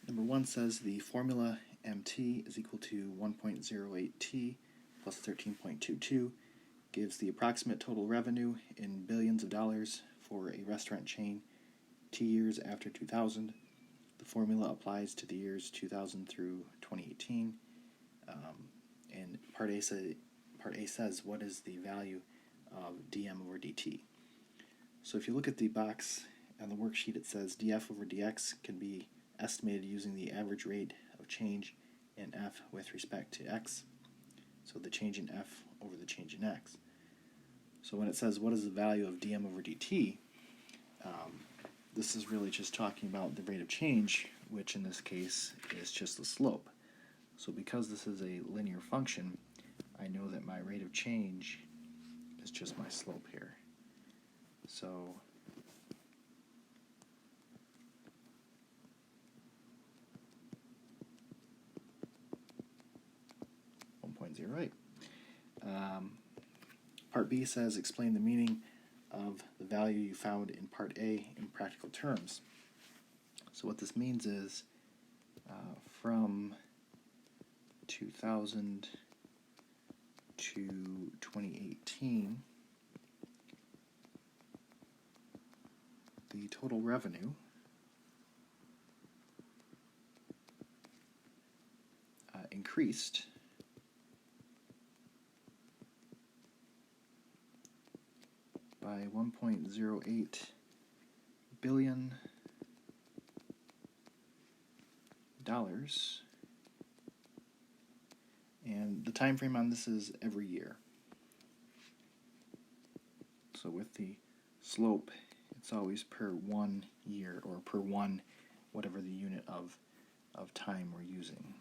Number 1 says the formula MT is equal to 1.08T plus 13.22 gives the approximate total revenue in billions of dollars for a restaurant chain T years after 2000. The formula applies to the years 2000 through 2018. And Part A says what is the value of dm over dt. So if you look at the box on the worksheet, it says df over dx can be estimated using the average rate of change in f with respect to x. So the change in f over the change in x. So when it says what is the value of dm over dt, this is really just talking about the rate of change, which in this case is just the slope. So because this is a linear function, I know that my rate of change is just my slope here. So .08. Part B says explain the meaning of the value you found in Part A in practical terms. So what this means is from 2000 to 2018, the total revenue increased by $1.08 billion, and the time frame on this is every year. So with the slope, it's always per 1 year, or per one, whatever the unit of time we're using.